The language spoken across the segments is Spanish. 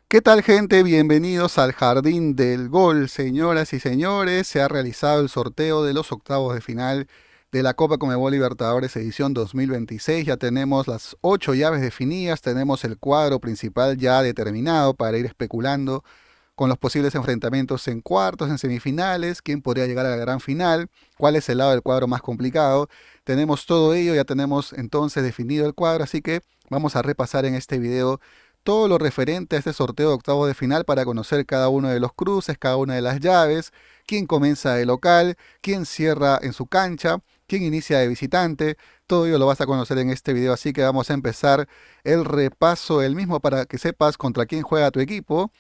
¿Qué tal, gente? Bienvenidos al Jardín del Gol, señoras y señores. Se ha realizado el sorteo de los octavos de final de la Copa Conmebol Libertadores edición 2026. Ya tenemos las 8 llaves definidas, tenemos el cuadro principal ya determinado para ir especulando con los posibles enfrentamientos en cuartos, en semifinales, quién podría llegar a la gran final, cuál es el lado del cuadro más complicado. Tenemos todo ello, ya tenemos entonces definido el cuadro, así que vamos a repasar en este video todo lo referente a este sorteo de octavos de final para conocer cada uno de los cruces, cada una de las llaves, quién comienza de local, quién cierra en su cancha, quién inicia de visitante. Todo ello lo vas a conocer en este video, así que vamos a empezar el repaso del mismo para que sepas contra quién juega tu equipo.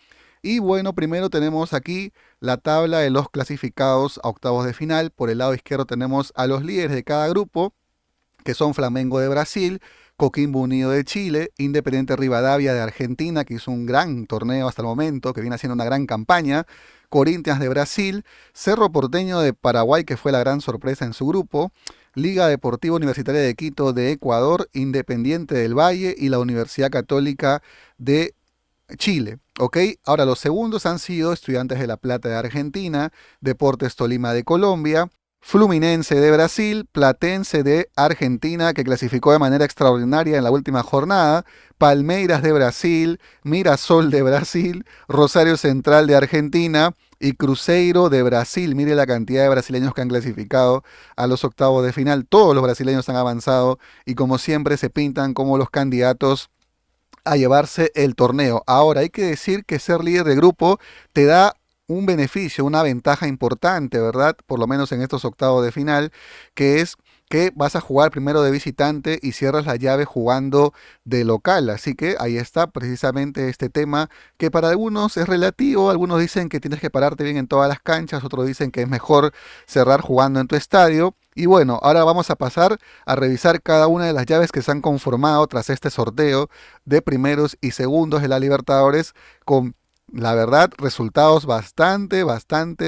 Y bueno, primero tenemos aquí la tabla de los clasificados a octavos de final. Por el lado izquierdo tenemos a los líderes de cada grupo, que son Flamengo de Brasil, Coquimbo Unido de Chile, Independiente Rivadavia de Argentina, que hizo un gran torneo hasta el momento, que viene haciendo una gran campaña, Corinthians de Brasil, Cerro Porteño de Paraguay, que fue la gran sorpresa en su grupo, Liga Deportiva Universitaria de Quito de Ecuador, Independiente del Valle y la Universidad Católica de Chile. ¿Ok? Ahora los segundos han sido Estudiantes de La Plata de Argentina, Deportes Tolima de Colombia, Fluminense de Brasil, Platense de Argentina, que clasificó de manera extraordinaria en la última jornada, Palmeiras de Brasil, Mirasol de Brasil, Rosario Central de Argentina y Cruzeiro de Brasil. Mire la cantidad de brasileños que han clasificado a los octavos de final. Todos los brasileños han avanzado y como siempre se pintan como los candidatos a llevarse el torneo. Ahora, hay que decir que ser líder de grupo te da un beneficio, una ventaja importante, ¿verdad? Por lo menos en estos octavos de final, que es que vas a jugar primero de visitante y cierras la llave jugando de local. Así que ahí está precisamente este tema que para algunos es relativo. Algunos dicen que tienes que pararte bien en todas las canchas, otros dicen que es mejor cerrar jugando en tu estadio. Y bueno, ahora vamos a pasar a revisar cada una de las llaves que se han conformado tras este sorteo de primeros y segundos de la Libertadores con, la verdad, resultados bastante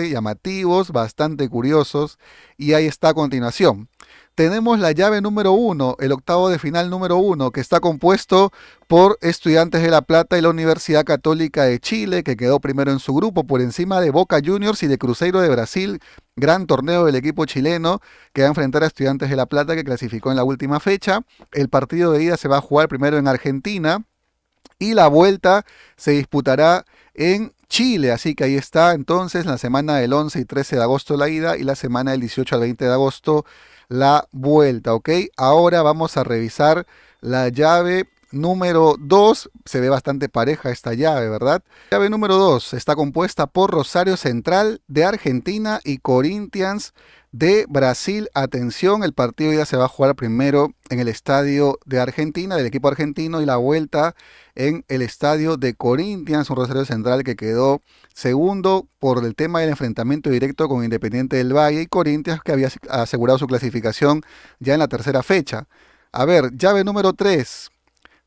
llamativos, bastante curiosos. Y ahí está a continuación. Tenemos la llave número uno, el octavo de final número uno, que está compuesto por Estudiantes de La Plata y la Universidad Católica de Chile, que quedó primero en su grupo por encima de Boca Juniors y de Cruzeiro de Brasil. Gran torneo del equipo chileno que va a enfrentar a Estudiantes de La Plata, que clasificó en la última fecha. El partido de ida se va a jugar primero en Argentina y la vuelta se disputará en Chile. Así que ahí está entonces la semana del 11 y 13 de agosto la ida y la semana del 18 al 20 de agosto la vuelta. ¿Ok? Ahora vamos a revisar la llave número 2. Se ve bastante pareja esta llave, ¿verdad? La llave número 2 está compuesta por Rosario Central de Argentina y Corinthians de Brasil. Atención, el partido ya se va a jugar primero en el estadio de Argentina, del equipo argentino, y la vuelta en el estadio de Corinthians, un Rosario Central que quedó segundo por el tema del enfrentamiento directo con Independiente del Valle y Corinthians que había asegurado su clasificación ya en la tercera fecha. A ver, llave número 3.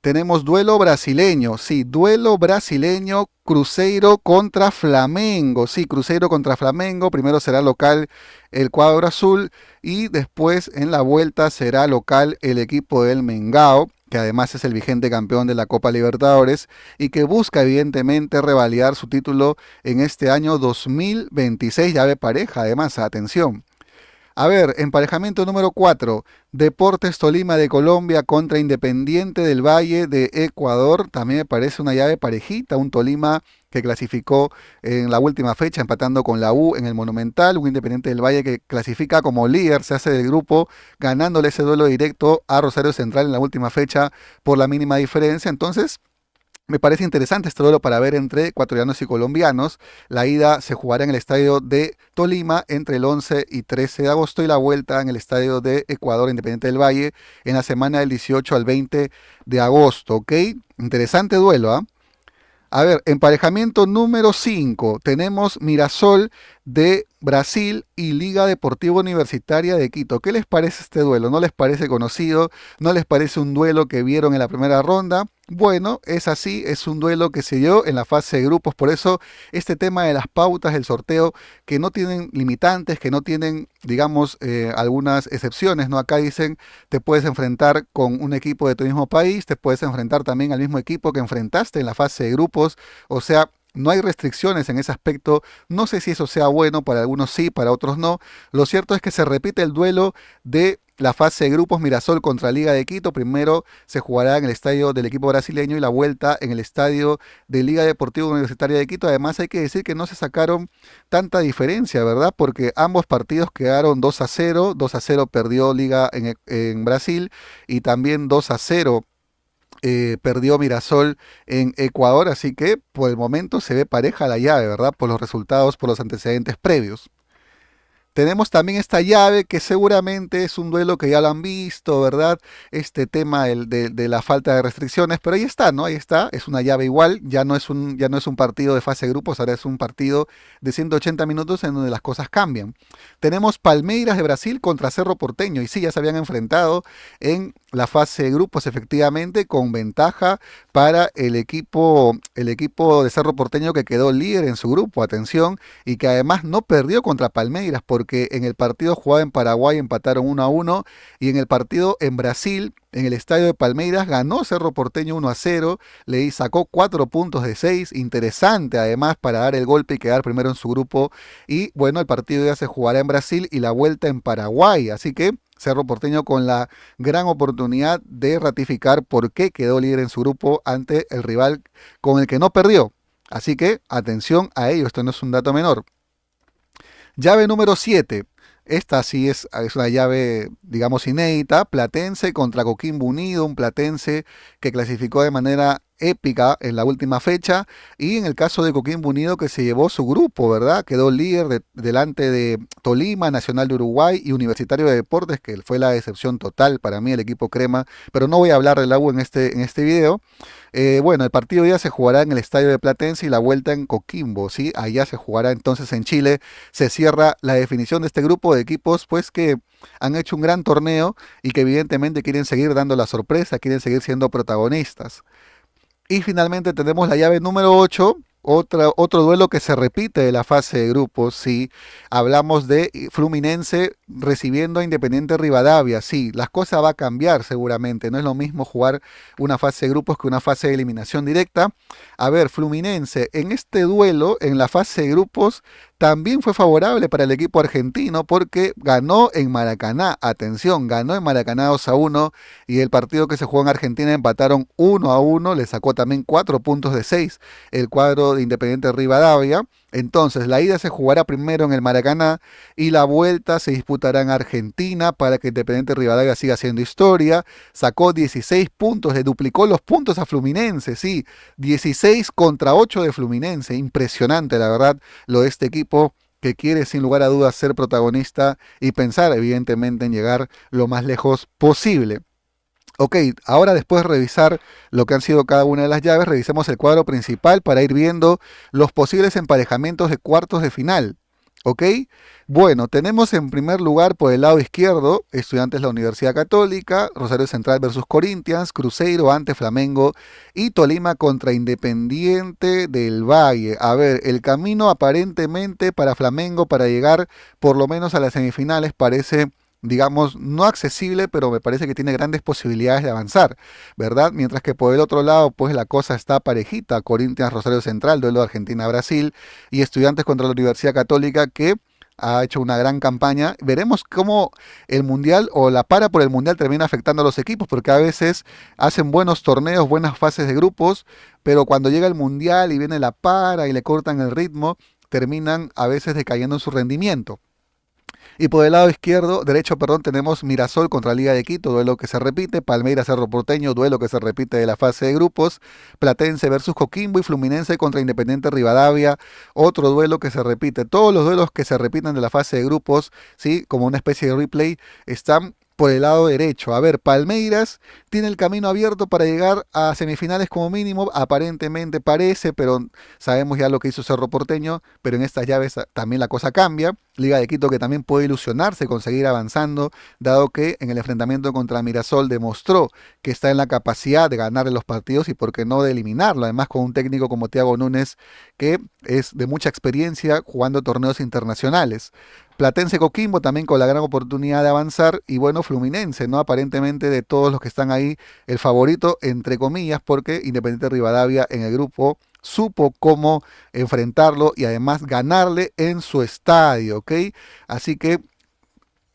Tenemos duelo brasileño, sí, duelo brasileño, Cruzeiro contra Flamengo, sí, Cruzeiro contra Flamengo, primero será local el cuadro azul y después en la vuelta será local el equipo del Mengao, que además es el vigente campeón de la Copa Libertadores y que busca evidentemente revalidar su título en este año 2026, llave pareja, además, atención. A ver, emparejamiento número 4. Deportes Tolima de Colombia contra Independiente del Valle de Ecuador. También me parece una llave parejita. Un Tolima que clasificó en la última fecha empatando con la U en el Monumental. Un Independiente del Valle que clasifica como líder, se hace del grupo ganándole ese duelo directo a Rosario Central en la última fecha por la mínima diferencia. Entonces, me parece interesante este duelo para ver entre ecuatorianos y colombianos. La ida se jugará en el estadio de Tolima entre el 11 y 13 de agosto y la vuelta en el estadio de Ecuador Independiente del Valle en la semana del 18 al 20 de agosto. ¿Ok? Interesante duelo, ¿ah? A ver, emparejamiento número 5. Tenemos Mirasol de Brasil y Liga Deportiva Universitaria de Quito. ¿Qué les parece este duelo? ¿No les parece conocido? ¿No les parece un duelo que vieron en la primera ronda? Bueno, es así, es un duelo que se dio en la fase de grupos, por eso este tema de las pautas del sorteo que no tienen limitantes, que no tienen, digamos, algunas excepciones, ¿no? Acá dicen, te puedes enfrentar con un equipo de tu mismo país, te puedes enfrentar también al mismo equipo que enfrentaste en la fase de grupos, o sea, no hay restricciones en ese aspecto. No sé si eso sea bueno, para algunos sí, para otros no. Lo cierto es que se repite el duelo de la fase de grupos Mirasol contra Liga de Quito. Primero se jugará en el estadio del equipo brasileño y la vuelta en el estadio de Liga Deportiva Universitaria de Quito. Además hay que decir que no se sacaron tanta diferencia, ¿verdad? Porque ambos partidos quedaron 2-0. 2-0 perdió Liga en Brasil y también 2-0 perdió Mirasol en Ecuador, así que por el momento se ve pareja la llave, ¿verdad? Por los resultados, por los antecedentes previos. Tenemos también esta llave que seguramente es un duelo que ya lo han visto, ¿verdad? Este tema de la falta de restricciones, pero ahí está, ¿no? Ahí está, es una llave igual, ya no es un partido de fase de grupos, ahora es un partido de 180 minutos en donde las cosas cambian. Tenemos Palmeiras de Brasil contra Cerro Porteño, y sí, ya se habían enfrentado en la fase de grupos, efectivamente, con ventaja para el equipo de Cerro Porteño que quedó líder en su grupo, atención, y que además no perdió contra Palmeiras, porque en el partido jugado en Paraguay empataron 1-1 y en el partido en Brasil, en el estadio de Palmeiras, ganó Cerro Porteño 1-0, le sacó 4 puntos de 6, interesante además para dar el golpe y quedar primero en su grupo. Y bueno, el partido ya se jugará en Brasil y la vuelta en Paraguay, así que Cerro Porteño con la gran oportunidad de ratificar por qué quedó líder en su grupo ante el rival con el que no perdió. Así que atención a ello, esto no es un dato menor. Llave número 7. Esta sí es una llave, digamos, inédita. Platense contra Coquimbo Unido, un Platense que clasificó de manera épica en la última fecha, y en el caso de Coquimbo Unido que se llevó su grupo, ¿verdad? Quedó líder delante de Tolima, Nacional de Uruguay y Universitario de Deportes, que fue la decepción total para mí, el equipo crema, pero no voy a hablar del agua en este video. Bueno, el partido ya se jugará en el estadio de Platense y la vuelta en Coquimbo, ¿sí? Allá se jugará entonces en Chile. Se cierra la definición de este grupo de equipos, pues que han hecho un gran torneo y que evidentemente quieren seguir dando la sorpresa, quieren seguir siendo protagonistas. Y finalmente tenemos la llave número 8, otro duelo que se repite de la fase de grupos, sí. Hablamos de Fluminense recibiendo a Independiente Rivadavia, sí. Las cosas va a cambiar seguramente, no es lo mismo jugar una fase de grupos que una fase de eliminación directa. A ver, Fluminense en este duelo, en la fase de grupos, también fue favorable para el equipo argentino porque ganó en Maracaná, atención, ganó en Maracaná 2-1 y el partido que se jugó en Argentina empataron 1-1, le sacó también 4 puntos de 6 el cuadro de Independiente Rivadavia. Entonces la ida se jugará primero en el Maracaná y la vuelta se disputará en Argentina para que Independiente Rivadavia siga haciendo historia. Sacó 16 puntos, le duplicó los puntos a Fluminense, sí, 16 contra 8 de Fluminense, impresionante la verdad lo de este equipo que quiere sin lugar a dudas ser protagonista y pensar evidentemente en llegar lo más lejos posible. Ok, ahora después de revisar lo que han sido cada una de las llaves, revisemos el cuadro principal para ir viendo los posibles emparejamientos de cuartos de final. ¿Ok? Bueno, tenemos en primer lugar por el lado izquierdo, Estudiantes de la Universidad Católica, Rosario Central versus Corinthians, Cruzeiro ante Flamengo y Tolima contra Independiente del Valle. A ver, el camino aparentemente para Flamengo para llegar por lo menos a las semifinales parece, digamos, no accesible, pero me parece que tiene grandes posibilidades de avanzar, ¿verdad? Mientras que por el otro lado, pues la cosa está parejita, Corinthians, Rosario Central, duelo de Argentina-Brasil, y Estudiantes contra la Universidad Católica, que ha hecho una gran campaña. Veremos cómo el Mundial o la para por el Mundial termina afectando a los equipos, porque a veces hacen buenos torneos, buenas fases de grupos, pero cuando llega el Mundial y viene la para y le cortan el ritmo, terminan a veces decayendo en su rendimiento. Y por el lado izquierdo, derecho, perdón, tenemos Mirasol contra Liga de Quito, duelo que se repite, Palmeiras Cerro Porteño, duelo que se repite de la fase de grupos, Platense versus Coquimbo y Fluminense contra Independiente Rivadavia, otro duelo que se repite. Todos los duelos que se repiten de la fase de grupos, sí, como una especie de replay, están por el lado derecho. A ver, Palmeiras tiene el camino abierto para llegar a semifinales como mínimo, aparentemente parece, pero sabemos ya lo que hizo Cerro Porteño, pero en estas llaves también la cosa cambia. Liga de Quito que también puede ilusionarse con seguir avanzando, dado que en el enfrentamiento contra Mirasol demostró que está en la capacidad de ganarle los partidos y por qué no de eliminarlo, además con un técnico como Thiago Núñez que es de mucha experiencia jugando torneos internacionales. Platense Coquimbo también con la gran oportunidad de avanzar y bueno, Fluminense, ¿no? Aparentemente de todos los que están ahí, el favorito entre comillas, porque Independiente Rivadavia en el grupo supo cómo enfrentarlo y además ganarle en su estadio, ¿ok? Así que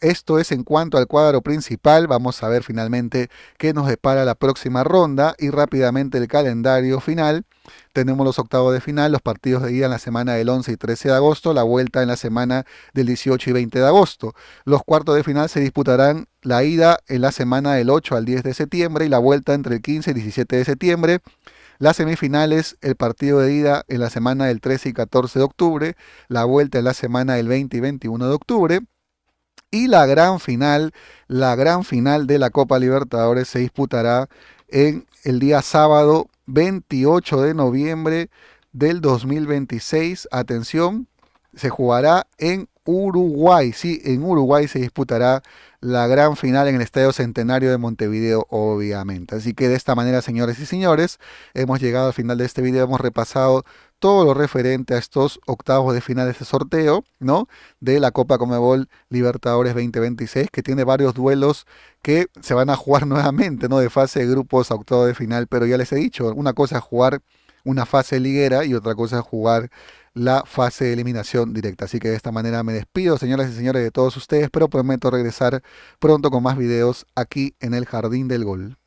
esto es en cuanto al cuadro principal. Vamos a ver finalmente qué nos depara la próxima ronda y rápidamente el calendario final. Tenemos los octavos de final, los partidos de ida en la semana del 11 y 13 de agosto, la vuelta en la semana del 18 y 20 de agosto. Los cuartos de final se disputarán la ida en la semana del 8 al 10 de septiembre y la vuelta entre el 15 y 17 de septiembre. Las semifinales, el partido de ida en la semana del 13 y 14 de octubre, la vuelta en la semana del 20 y 21 de octubre. Y la gran final de la Copa Libertadores se disputará en el día sábado 28 de noviembre del 2026. Atención, se jugará en Uruguay. Sí, en Uruguay se disputará la gran final en el Estadio Centenario de Montevideo, obviamente. Así que de esta manera, señores y señores, hemos llegado al final de este video. Hemos repasado todo lo referente a estos octavos de final de este sorteo, ¿no? De la Copa Conmebol Libertadores 2026, que tiene varios duelos que se van a jugar nuevamente, ¿no? De fase de grupos a octavos de final, pero ya les he dicho, una cosa es jugar una fase liguera y otra cosa es jugar la fase de eliminación directa. Así que de esta manera me despido, señoras y señores, de todos ustedes, pero prometo regresar pronto con más videos aquí en el Jardín del Gol.